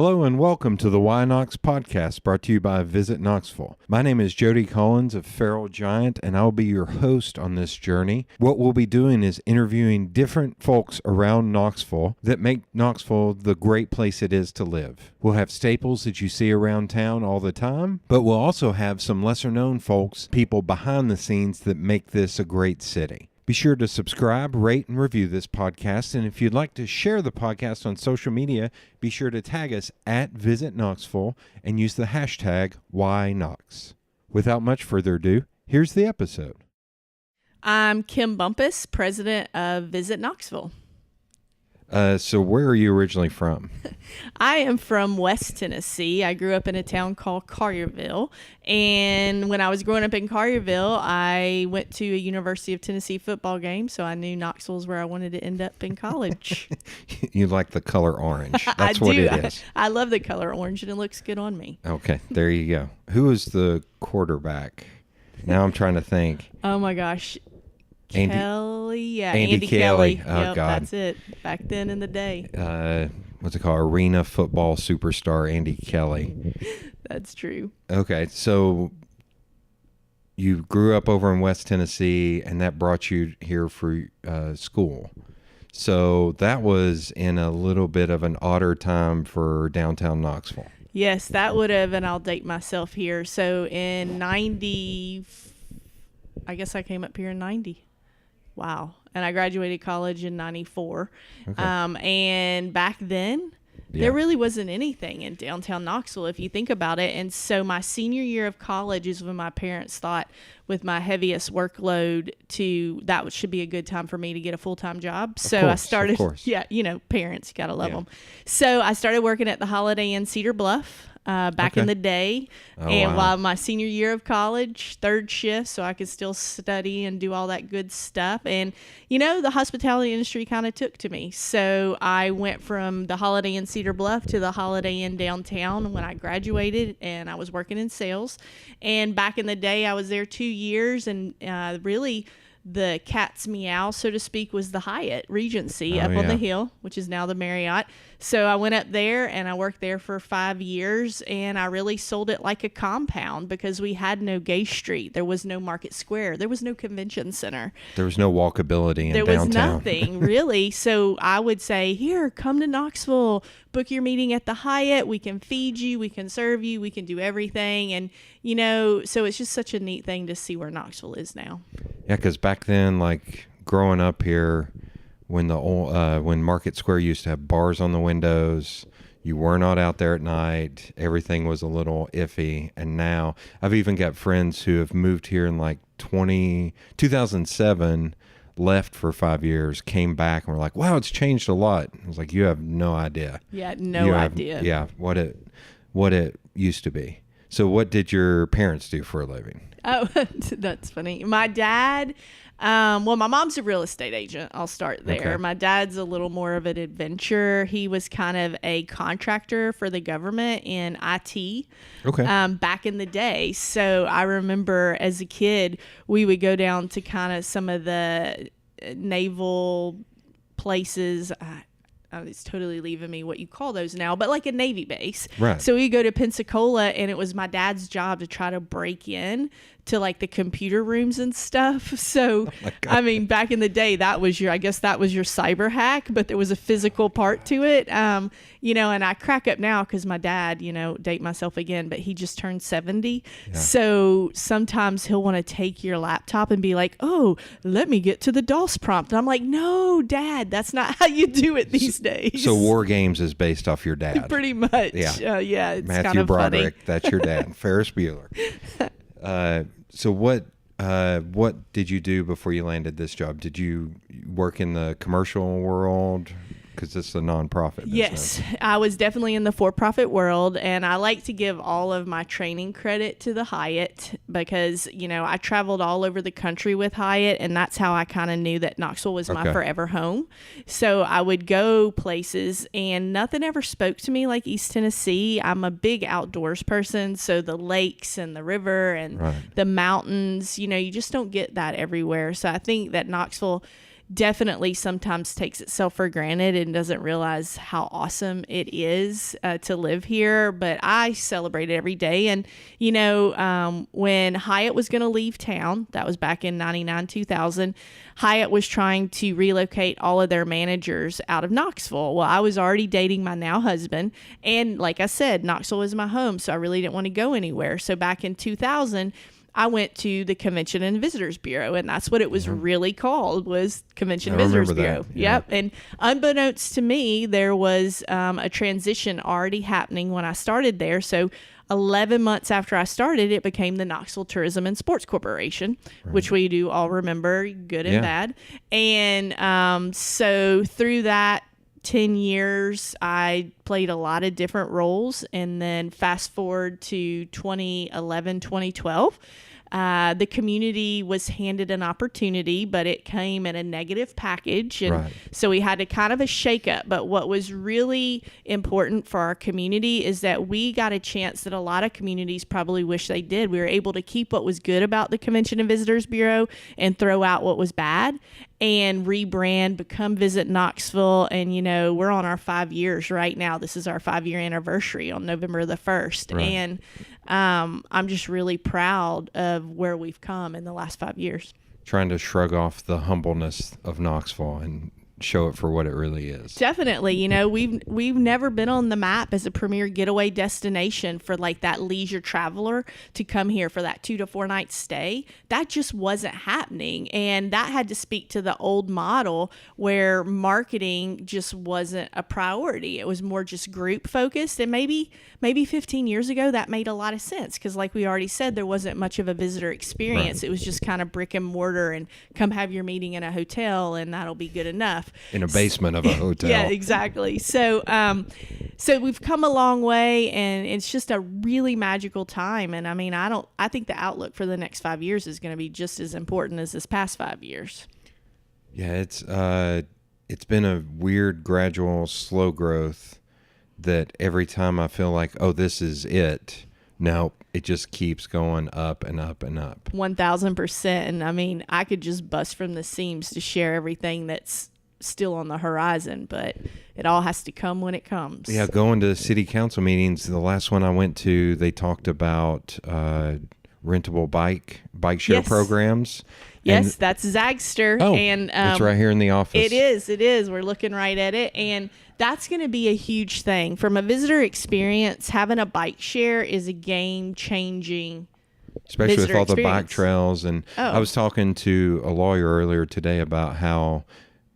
Hello and welcome to the WhyKnox podcast brought to you by Visit Knoxville. My name is Jody Collins of Feral Giant and I'll be your host on this journey. What we'll be doing is interviewing different folks around Knoxville that make Knoxville the great place it is to live. We'll have staples that you see around town all the time, but we'll also have some lesser known folks, people behind the scenes that make this a great city. Be sure to subscribe, rate, and review this podcast. And if you'd like to share the podcast on social media, be sure to tag us at Visit Knoxville and use the hashtag WhyKnox. Without much further ado, here's the episode. I'm Kim Bumpas, president of Visit Knoxville. So where are you originally from? I am from West Tennessee. I grew up in a town called Collierville. And when I was growing up in Collierville, I went to a University of Tennessee football game. So I knew Knoxville was where I wanted to end up in college. You like the color orange. That's what it is. I love the color orange and it looks good on me. Okay, there you go. Who was the quarterback? Now I'm trying to think. Oh my gosh. Andy Andy Kelly. Kelly. Oh, yep, God. That's it. Back then in the day. What's it called? Arena football superstar Andy Kelly. That's true. Okay, so you grew up over in West Tennessee, and that brought you here for school. So that was in a little bit of an odder time for downtown Knoxville. Yes, that would have, and I'll date myself here. So in 90, I guess I came up here in 90. Wow. And I graduated college in 94. Okay. And back then, there really wasn't anything in downtown Knoxville, if you think about it. And so my senior year of college is when my parents thought, with my heaviest workload, that should be a good time for me to get a full-time job. So I started, parents, you got to love them. So I started working at the Holiday Inn Cedar Bluff. Back in the day, while my senior year of college, third shift, so I could still study and do all that good stuff. And, the hospitality industry kind of took to me. So I went from the Holiday Inn Cedar Bluff to the Holiday Inn downtown when I graduated, and I was working in sales. And back in the day, I was there 2 years, and really the cat's meow, so to speak, was the Hyatt Regency on the hill, which is now the Marriott. So I went up there and I worked there for 5 years, and I really sold it like a compound because we had no Gay Street. There was no Market Square. There was no convention center. There was no walkability in downtown. There was nothing, really. So I would say, here, come to Knoxville, book your meeting at the Hyatt. We can feed you. We can serve you. We can do everything. And, so it's just such a neat thing to see where Knoxville is now. Yeah, because back then, like growing up here, when when Market Square used to have bars on the windows, you were not out there at night. Everything was a little iffy. And now I've even got friends who have moved here in like 2007, left for 5 years, came back and were like, wow, it's changed a lot. I was like, you have no idea. Yeah, no idea. Yeah, what it used to be. So what did your parents do for a living? Oh, that's funny. My dad, my mom's a real estate agent. I'll start there. Okay. My dad's a little more of an adventurer. He was kind of a contractor for the government in IT back in the day. So I remember as a kid, we would go down to kind of some of the naval places. It's totally leaving me what you call those now, but like a Navy base. Right. So we go to Pensacola, and it was my dad's job to try to break in to like the computer rooms and stuff. So, back in the day, that was your cyber hack, but there was a physical part to it. And I crack up now because my dad, date myself again, but he just turned 70. Yeah. So sometimes he'll want to take your laptop and be like, oh, let me get to the DOS prompt. And I'm like, no, Dad, that's not how you do it these days. So War Games is based off your dad. Pretty much. Yeah. It's Matthew kind of Broderick, funny. That's your dad. Ferris Bueller. So what did you do before you landed this job? Did you work in the commercial world? Because it's a nonprofit business. Yes, I was definitely in the for-profit world, and I like to give all of my training credit to the Hyatt because, I traveled all over the country with Hyatt, and that's how I kind of knew that Knoxville was my forever home. So I would go places, and nothing ever spoke to me like East Tennessee. I'm a big outdoors person, so the lakes and the river and the mountains, you just don't get that everywhere. So I think that Knoxville definitely sometimes takes itself for granted and doesn't realize how awesome it is to live here. But I celebrate it every day. And, when Hyatt was going to leave town, that was back in 99, 2000, Hyatt was trying to relocate all of their managers out of Knoxville. Well, I was already dating my now husband. And like I said, Knoxville is my home, so I really didn't want to go anywhere. So back in 2000, I went to the Convention and Visitors Bureau, and that's what it was really called, was Convention and Visitors Bureau. Yeah. Yep. And unbeknownst to me, there was a transition already happening when I started there. So 11 months after I started, it became the Knoxville Tourism and Sports Corporation, which we do all remember, good and bad. And so through that 10 years, I played a lot of different roles. And then fast forward to 2011, 2012, the community was handed an opportunity, but it came in a negative package. And so we had to kind of a shakeup. But what was really important for our community is that we got a chance that a lot of communities probably wish they did. We were able to keep what was good about the Convention and Visitors Bureau and throw out what was bad, and rebrand, become Visit Knoxville. And, we're on our 5 years right now. This is our 5-year anniversary on November the 1st. And I'm just really proud of where we've come in the last 5 years. Trying to shrug off the humbleness of Knoxville and show it for what it really is. Definitely. We've never been on the map as a premier getaway destination for like that leisure traveler to come here for that 2 to 4 night stay. That just wasn't happening. And that had to speak to the old model where marketing just wasn't a priority. It was more just group focused. And maybe 15 years ago, that made a lot of sense. Cause like we already said, there wasn't much of a visitor experience. It was just kind of brick and mortar and come have your meeting in a hotel and that'll be good enough. In a basement of a hotel. Yeah, exactly. So we've come a long way, and it's just a really magical time. And I think the outlook for the next 5 years is going to be just as important as this past 5 years. Yeah, it's been a weird, gradual, slow growth that every time I feel like, oh, this is it. No, it just keeps going up and up and up. 1,000%. And I could just bust from the seams to share everything that's still on the horizon, but it all has to come when it comes. Yeah, going to city council meetings, the last one I went to, they talked about rentable bike share programs. Yes, that's Zagster. Oh, and it's right here in the office. It is. We're looking right at it. And that's going to be a huge thing. From a visitor experience, having a bike share is a game-changing especially with all the experience. bike trails. And I was talking to a lawyer earlier today about how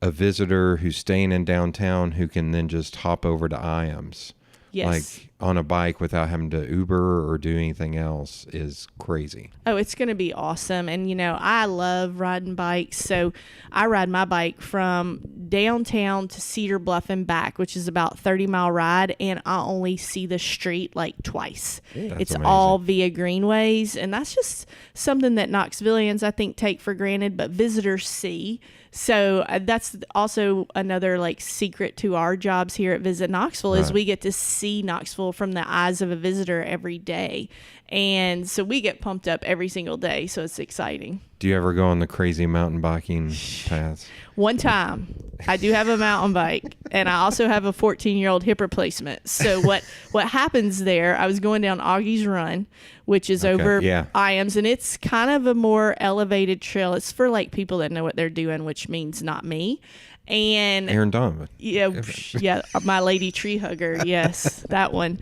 a visitor who's staying in downtown who can then just hop over to IAMS, like on a bike without having to Uber or do anything else, is crazy. Oh, it's going to be awesome. And, I love riding bikes. So I ride my bike from downtown to Cedar Bluff and back, which is about 30-mile ride. And I only see the street like twice. It's amazing. All via greenways. And that's just something that Knoxvillians, I think, take for granted, but visitors see. So that's also another like secret to our jobs here at Visit Knoxville is we get to see Knoxville from the eyes of a visitor every day. And so we get pumped up every single day. So it's exciting. Do you ever go on the crazy mountain biking paths? One time. I do have a mountain bike, and I also have a 14-year-old hip replacement. So what happens there, I was going down Augie's Run, which is over IAMS, and it's kind of a more elevated trail. It's for like people that know what they're doing, which means not me. And Aaron Donovan. Yeah, my lady tree hugger. Yes, that one.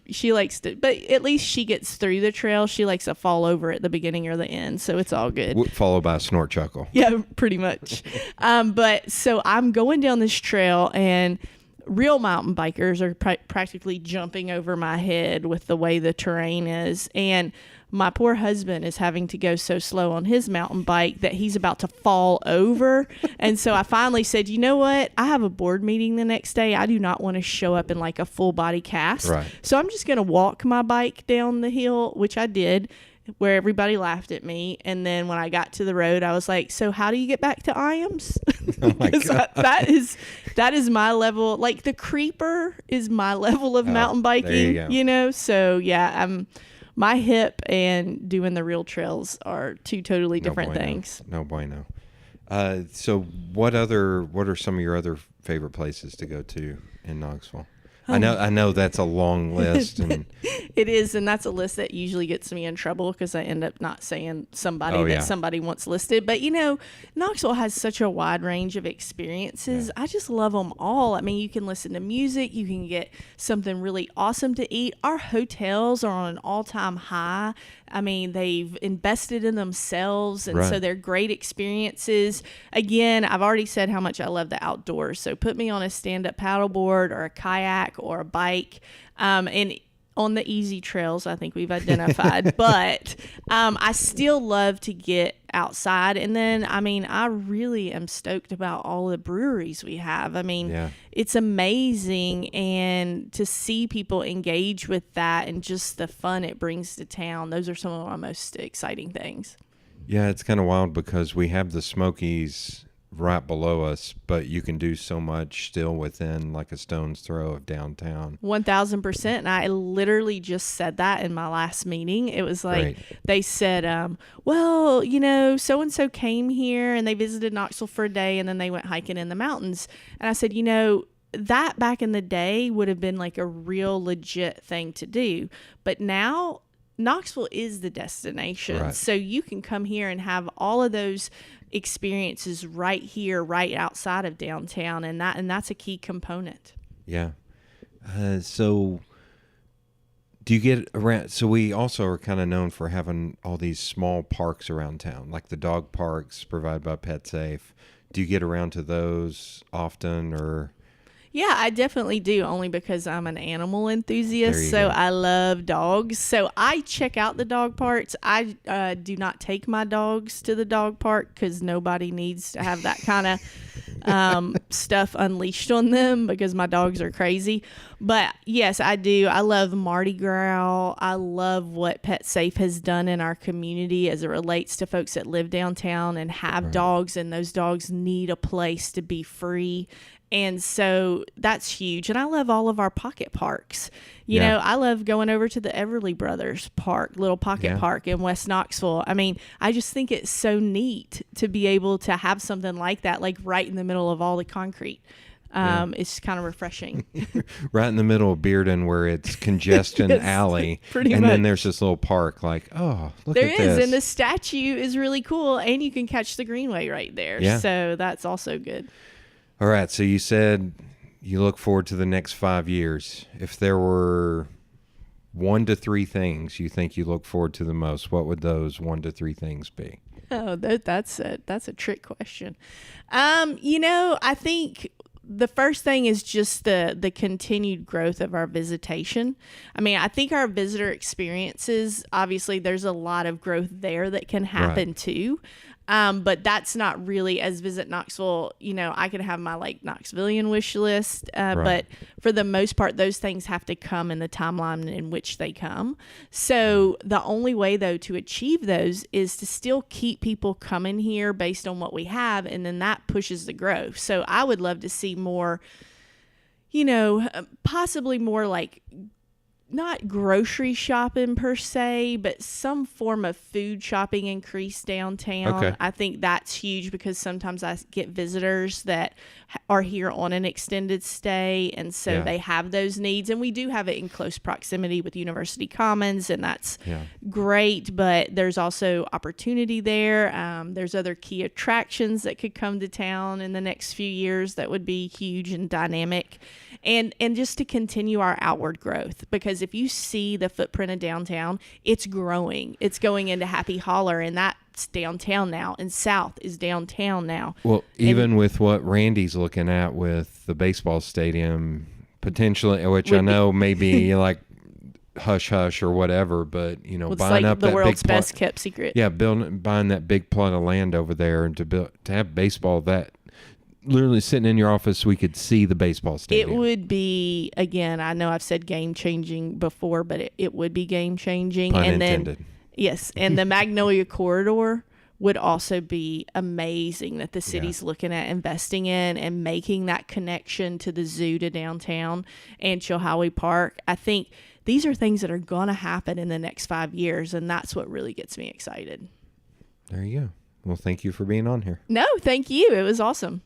She likes to, but at least she gets through the trail. She likes to fall over at the beginning or the end, so it's all good. Followed by a snort chuckle. Yeah, pretty much. But so I'm going down this trail, and real mountain bikers are practically jumping over my head with the way the terrain is, and my poor husband is having to go so slow on his mountain bike that he's about to fall over. And so I finally said, you know what? I have a board meeting the next day. I do not want to show up in like a full body cast. Right. So I'm just going to walk my bike down the hill, which I did, where everybody laughed at me. And then when I got to the road, I was like, so how do you get back to IAMS? Oh my God. that is my level. Like the creeper is my level of mountain biking, So yeah, my hip and doing the real trails are two totally different things. No bueno. So what are some of your other favorite places to go to in Knoxville? I know that's a long list, and It is, and that's a list that usually gets me in trouble because I end up not saying somebody somebody wants listed. But Knoxville has such a wide range of experiences. Yeah. I just love them all. I mean, you can listen to music, you can get something really awesome to eat. Our hotels are on an all-time high. I mean, they've invested in themselves, and so they're great experiences. Again, I've already said how much I love the outdoors. So put me on a stand-up paddleboard or a kayak or a bike, and on the easy trails, I think we've identified. But I still love to get outside. And then, I mean, I really am stoked about all the breweries we have. I mean, it's amazing. And to see people engage with that and just the fun it brings to town, those are some of my most exciting things. Yeah, it's kind of wild because we have the Smokies right below us, but you can do so much still within like a stone's throw of downtown. 1,000%. And I literally just said that in my last meeting. It was like, they said, well, so-and-so came here and they visited Knoxville for a day and then they went hiking in the mountains. And I said, that back in the day would have been like a real legit thing to do. But now Knoxville is the destination. Right. So you can come here and have all of those experiences right here, right outside of downtown. And that's a key component. Yeah. So do you get around? So we also are kind of known for having all these small parks around town, like the dog parks provided by Pet Safe. Do you get around to those often, or? Yeah, I definitely do, only because I'm an animal enthusiast, so I love dogs. So I check out the dog parks. I do not take my dogs to the dog park because nobody needs to have that kind of stuff unleashed on them because my dogs are crazy. But yes, I do. I love Mardi Gras. I love what Pet Safe has done in our community as it relates to folks that live downtown and have dogs, and those dogs need a place to be free. And so that's huge. And I love all of our pocket parks. You know, I love going over to the Everly Brothers Park, little pocket park in West Knoxville. I mean, I just think it's so neat to be able to have something like that, like right in the middle of all the concrete. It's kind of refreshing. Right in the middle of Bearden where it's congestion alley. Pretty and much. then there's this little park like, oh, look there at this. is, and the statue is really cool, and you can catch the Greenway right there. Yeah. So that's also good. All right, so you said you look forward to the next 5 years. If there were 1 to 3 things you think you look forward to the most, what would those 1 to 3 things be? Oh, that's a trick question. I think the first thing is just the continued growth of our visitation. I mean, I think our visitor experiences, obviously there's a lot of growth there that can happen too. But that's not really, as Visit Knoxville, I can have my like Knoxvillian wish list. But for the most part, those things have to come in the timeline in which they come. So the only way though to achieve those is to still keep people coming here based on what we have. And then that pushes the growth. So I would love to see more, possibly more like not grocery shopping per se, but some form of food shopping increase downtown. Okay. I think that's huge because sometimes I get visitors that are here on an extended stay, and so they have those needs. And we do have it in close proximity with University Commons, and that's great, but there's also opportunity there. There's other key attractions that could come to town in the next few years that would be huge and dynamic. And just to continue our outward growth, because if you see the footprint of downtown, it's growing. It's going into Happy Holler, and that's downtown now, and South is downtown now. Well, even with what Randy's looking at with the baseball stadium potentially, which I know may be like hush hush or whatever, but buying like up the that world's big best kept secret. Yeah, buying that big plot of land over there, and to have baseball that. Literally sitting in your office, we could see the baseball stadium. It would be, again, I know I've said game changing before, but it would be game changing. Pun and intended. Then, yes, and the Magnolia Corridor would also be amazing that the city's looking at investing in and making that connection to the zoo to downtown and Chilhowie Park. I think these are things that are going to happen in the next 5 years, and that's what really gets me excited. There you go. Well, thank you for being on here. No, thank you. It was awesome.